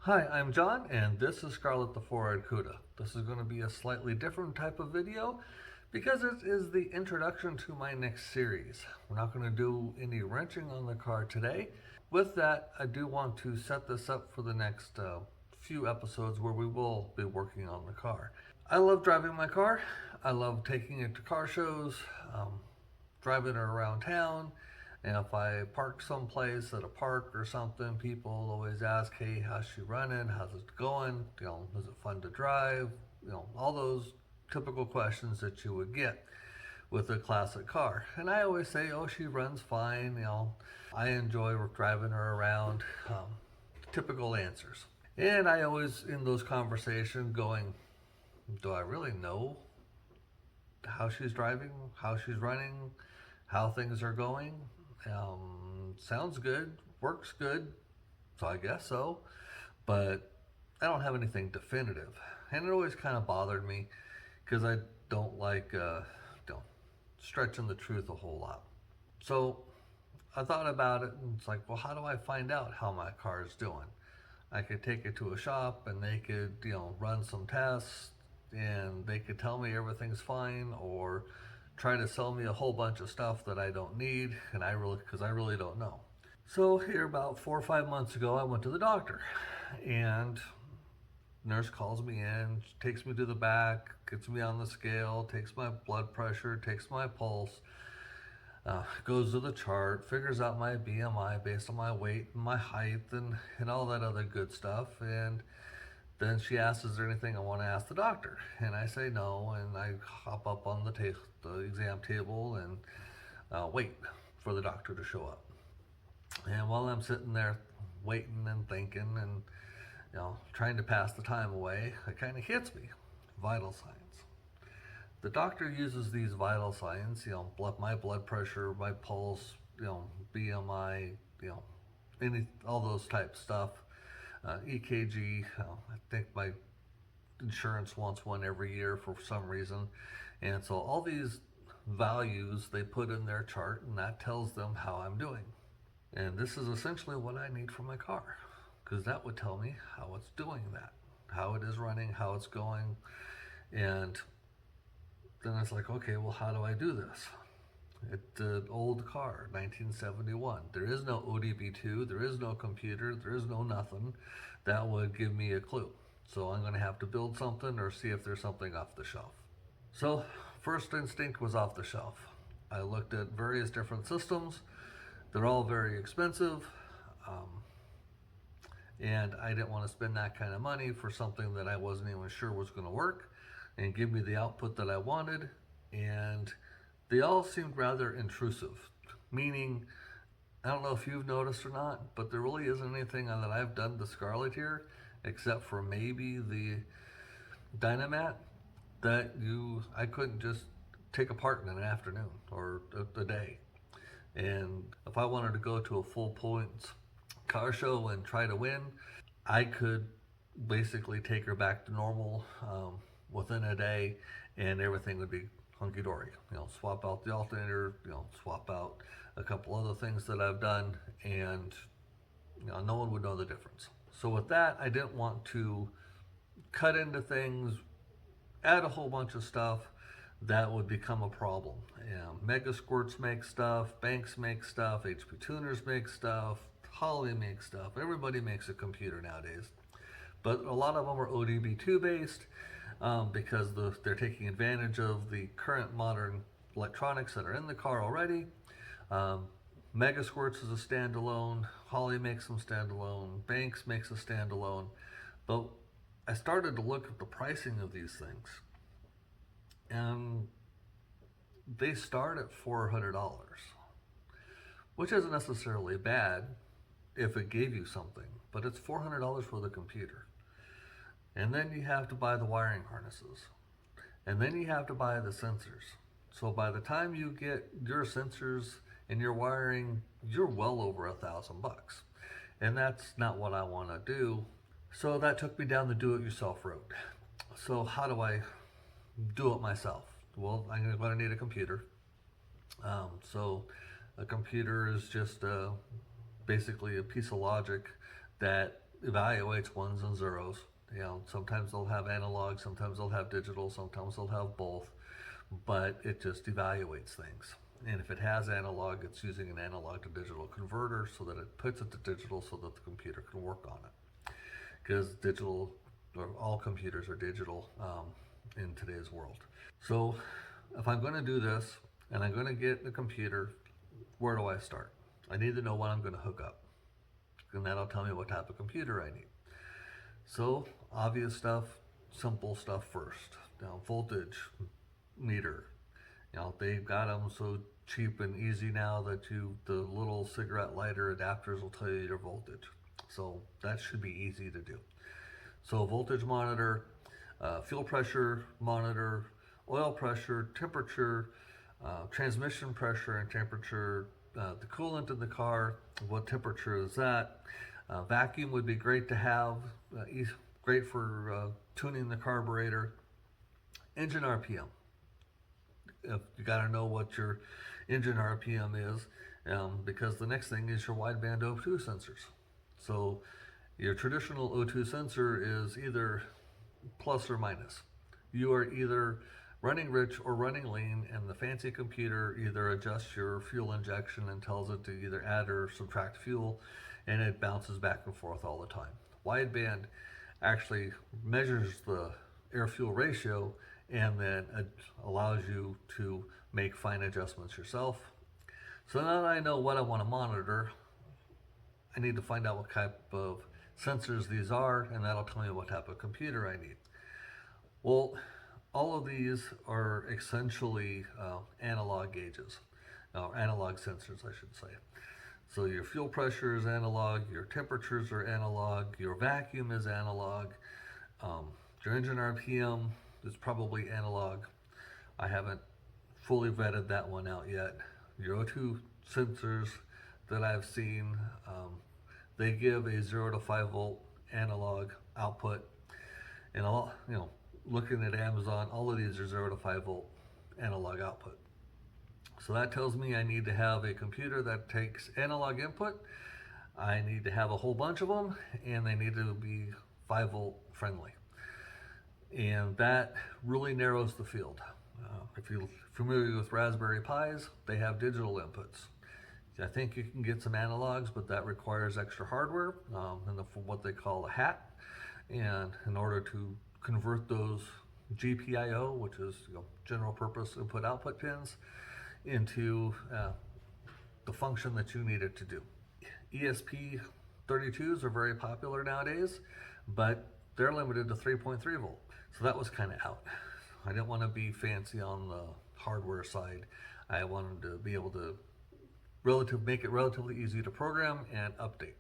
Hi, I'm John, and this is Scarlett the Four-Eyed Cuda. This is going to be a slightly different type of video because it is the introduction to my next series. We're not going to do any wrenching on the car today. With that, I do want to set this up for the next few episodes where we will be working on the car. I love driving my car. I love taking it to car shows, driving it around town. And if I park someplace at a park or something, people always ask, hey, how's she running? How's it going? Is it fun to drive? All those typical questions that you would get with a classic car. And I always say, oh, she runs fine. I enjoy driving her around. Typical answers. And I always, in those conversations, going, do I really know how she's driving, how she's running, how things are going? Sounds good, works good, so I guess so, but I don't have anything definitive. And it always kind of bothered me because I don't like stretching the truth a whole lot. So I thought about it, and it's like, well, how do I find out how my car is doing? I could take it to a shop and they could, run some tests and they could tell me everything's fine, or try to sell me a whole bunch of stuff that I don't need, and because I really don't know. So here about 4 or 5 months ago, I went to the doctor, and nurse calls me in, takes me to the back, gets me on the scale, takes my blood pressure, takes my pulse, goes to the chart, figures out my BMI based on my weight and my height and all that other good stuff. And then she asks, is there anything I want to ask the doctor? And I say no, and I hop up on the exam table and wait for the doctor to show up. And while I'm sitting there waiting and thinking and trying to pass the time away, it kind of hits me. Vital signs. The doctor uses these vital signs, my blood pressure, my pulse, BMI, all those type stuff. EKG, I think my insurance wants one every year for some reason. And so all these values they put in their chart, and that tells them how I'm doing. And this is essentially what I need for my car, because that would tell me how it's doing that, how it is running, how it's going. And then it's like, okay, well, how do I do this? It's an old car, 1971. There is no ODB2, there is no computer, there is no nothing that would give me a clue. So I'm going to have to build something or see if there's something off the shelf. So first instinct was off the shelf. I looked at various different systems. They're all very expensive. And I didn't want to spend that kind of money for something that I wasn't even sure was going to work and give me the output that I wanted. And they all seemed rather intrusive, meaning, I don't know if you've noticed or not, but there really isn't anything that I've done to Scarlett here, except for maybe the Dynamat that I couldn't just take apart in an afternoon or a day. And if I wanted to go to a full points car show and try to win, I could basically take her back to normal within a day, and everything would be hunky-dory. Swap out the alternator, swap out a couple other things that I've done, and no one would know the difference. So with that, I didn't want to cut into things, add a whole bunch of stuff that would become a problem. Mega Squirts make stuff, Banks make stuff, HP Tuners make stuff, Holly makes stuff. Everybody makes a computer nowadays. But a lot of them are ODB2 based because they're taking advantage of the current modern electronics that are in the car already. Mega Squirts is a standalone, Holly makes them standalone, Banks makes a standalone. But I started to look at the pricing of these things, and they start at $400, which isn't necessarily bad if it gave you something, but it's $400 for the computer. And then you have to buy the wiring harnesses, and then you have to buy the sensors. So by the time you get your sensors and your wiring, you're well over $1,000, and that's not what I want to do. So that took me down the do-it-yourself road. So how do I do it myself? Well, I'm going to need a computer. So a computer is just basically a piece of logic that evaluates ones and zeros. You know, sometimes they'll have analog, sometimes they'll have digital, sometimes they'll have both, but it just evaluates things. And if it has analog, it's using an analog to digital converter so that it puts it to digital so that the computer can work on it. Because digital, or all computers are digital in today's world. So if I'm going to do this and I'm going to get the computer, where do I start? I need to know what I'm going to hook up. And that'll tell me what type of computer I need. So obvious stuff, simple stuff first. Now voltage meter. You know, they've got them so cheap and easy now that the little cigarette lighter adapters will tell you your voltage. So that should be easy to do. So voltage monitor, fuel pressure monitor, oil pressure, temperature, transmission pressure and temperature, the coolant in the car, what temperature is that. Vacuum would be great to have, great for tuning the carburetor. Engine RPM. You got to know what your engine RPM is, because the next thing is your wideband O2 sensors. So your traditional O2 sensor is either plus or minus. You are either running rich or running lean, and the fancy computer either adjusts your fuel injection and tells it to either add or subtract fuel, and it bounces back and forth all the time. Wideband actually measures the air-fuel ratio and then it allows you to make fine adjustments yourself. So now that I know what I want to monitor, I need to find out what type of sensors these are, and that'll tell me what type of computer I need. Well, all of these are essentially analog gauges, analog sensors, I should say. So your fuel pressure is analog, your temperatures are analog, your vacuum is analog, your engine RPM is probably analog. I haven't fully vetted that one out yet. Your O2 sensors that I've seen, they give a 0 to 5 volt analog output, and all, looking at Amazon, all of these are 0 to 5 volt analog output. So that tells me I need to have a computer that takes analog input. I need to have a whole bunch of them, and they need to be 5 volt friendly. And that really narrows the field. If you're familiar with Raspberry Pis, they have digital inputs. I think you can get some analogs, but that requires extra hardware and what they call a hat. And in order to convert those GPIO, which is general purpose input output pins, into the function that you need it to do. ESP32s are very popular nowadays, but they're limited to 3.3 volt. So that was kind of out. I didn't want to be fancy on the hardware side. I wanted to be able to make it relatively easy to program and update.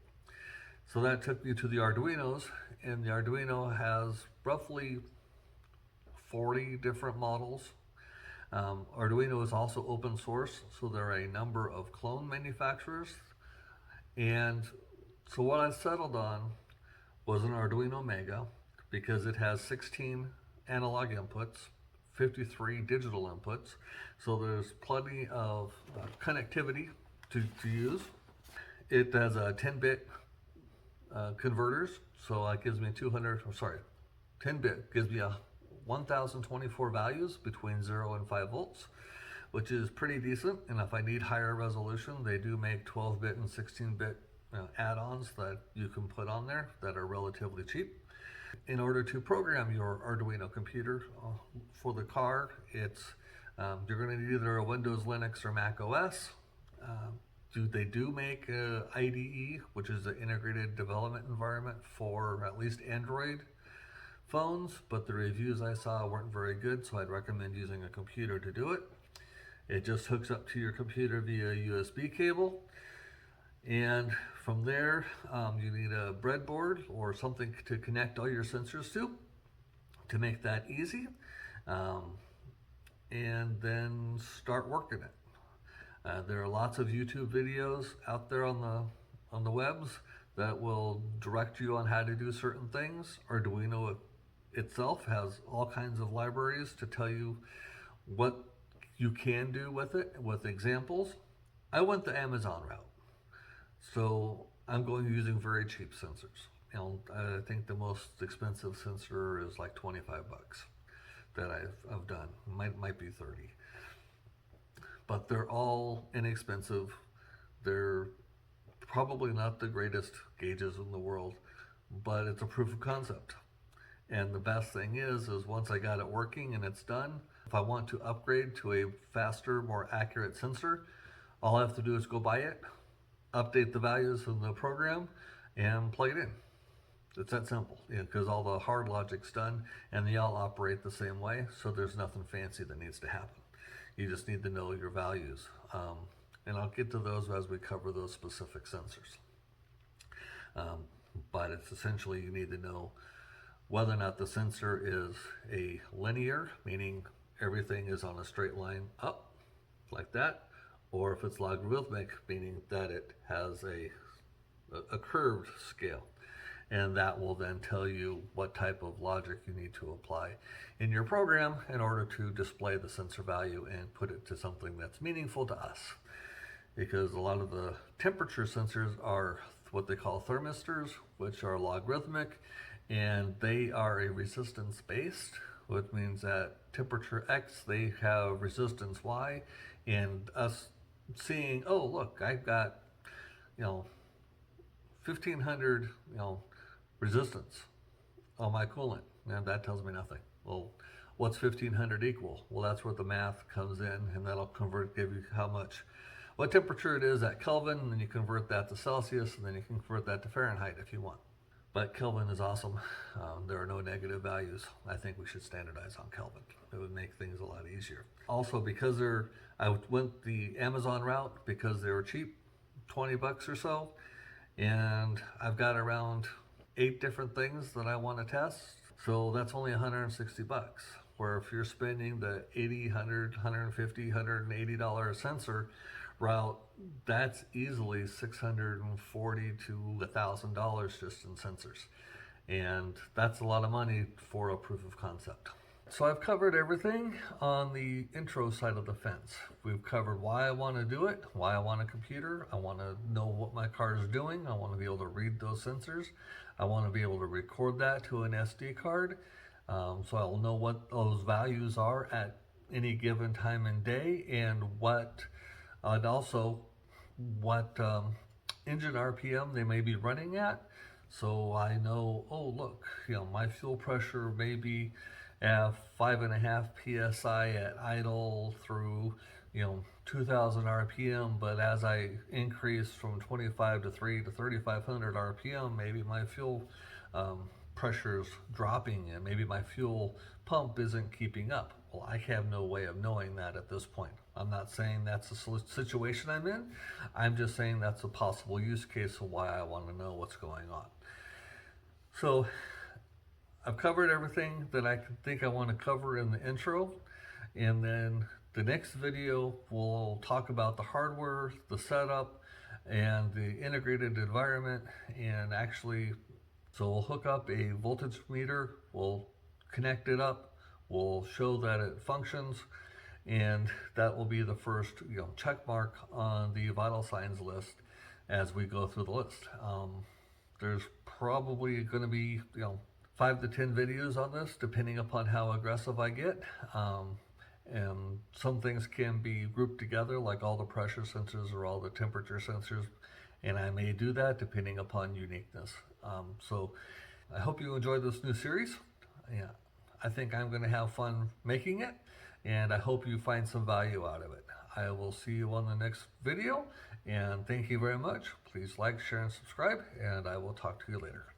So that took me to the Arduinos, and the Arduino has roughly 40 different models. Arduino is also open source, so there are a number of clone manufacturers. And so what I settled on was an Arduino Mega, because it has 16 analog inputs, 53 digital inputs, so there's plenty of connectivity to use. It has a 10-bit converters, so it gives me 10-bit gives me a 1024 values between 0 and 5 volts, which is pretty decent. And if I need higher resolution, they do make 12-bit and 16-bit add-ons that you can put on there that are relatively cheap. In order to program your Arduino computer for the car, you're going to need either a Windows, Linux, or Mac OS. They do make IDE, which is an integrated development environment for at least Android phones, but the reviews I saw weren't very good, so I'd recommend using a computer to do it. It just hooks up to your computer via USB cable, and from there you need a breadboard or something to connect all your sensors to make that easy, and then start working it. There are lots of YouTube videos out there on the webs that will direct you on how to do certain things. Arduino itself has all kinds of libraries to tell you what you can do with it, with examples. I went the Amazon route, so I'm going using very cheap sensors. I think the most expensive sensor is like 25 bucks that I've done. Might be 30. But they're all inexpensive. They're probably not the greatest gauges in the world, but it's a proof of concept. And the best thing is once I got it working and it's done, if I want to upgrade to a faster, more accurate sensor, all I have to do is go buy it, update the values in the program, and plug it in. It's that simple, because all the hard logic's done and they all operate the same way, so there's nothing fancy that needs to happen. You just need to know your values. And I'll get to those as we cover those specific sensors. But it's essentially you need to know whether or not the sensor is a linear, meaning everything is on a straight line up, like that, or if it's logarithmic, meaning that it has a curved scale. And that will then tell you what type of logic you need to apply in your program in order to display the sensor value and put it to something that's meaningful to us. Because a lot of the temperature sensors are what they call thermistors, which are logarithmic, and they are a resistance based, which means that temperature X, they have resistance Y, and us seeing, oh look, I've got 1500 resistance on my coolant, and that tells me nothing. Well, what's 1500 equal? Well, that's where the math comes in, and that'll give you what temperature it is at Kelvin, and then you convert that to Celsius, and then you can convert that to Fahrenheit if you want. But Kelvin is awesome. There are no negative values. I think we should standardize on Kelvin. It would make things a lot easier. Also, because I went the Amazon route because they were cheap, 20 bucks or so, and I've got around 8 different things that I want to test. So that's only 160 bucks. Where if you're spending the $80, $100, $150, $180 sensor route, that's easily $640 to $1,000 just in sensors. And that's a lot of money for a proof of concept. So I've covered everything on the intro side of the fence. We've covered why I want to do it, why I want a computer. I want to know what my car is doing. I want to be able to read those sensors. I want to be able to record that to an SD card. So I'll know what those values are at any given time and day, and also what engine RPM they may be running at. So I know, oh look, my fuel pressure may be at 5.5 psi at idle through 2000 RPM, but as I increase from 25 to 3 to 3500 RPM, maybe my fuel pressure's dropping and maybe my fuel pump isn't keeping up. Well, I have no way of knowing that at this point. I'm not saying that's the situation I'm in. I'm just saying that's a possible use case of why I want to know what's going on. So I've covered everything that I think I want to cover in the intro, and then the next video we'll talk about the hardware, the setup, and the integrated environment, and so we'll hook up a voltage meter, we'll connect it up, we'll show that it functions, and that will be the first check mark on the vital signs list as we go through the list. There's probably going to be 5 to 10 videos on this, depending upon how aggressive I get. And some things can be grouped together, like all the pressure sensors or all the temperature sensors, and I may do that depending upon uniqueness. So I hope you enjoyed this new series. Yeah, I think I'm going to have fun making it, and I hope you find some value out of it. I will see you on the next video, and thank you very much. Please like, share, and subscribe, and I will talk to you later.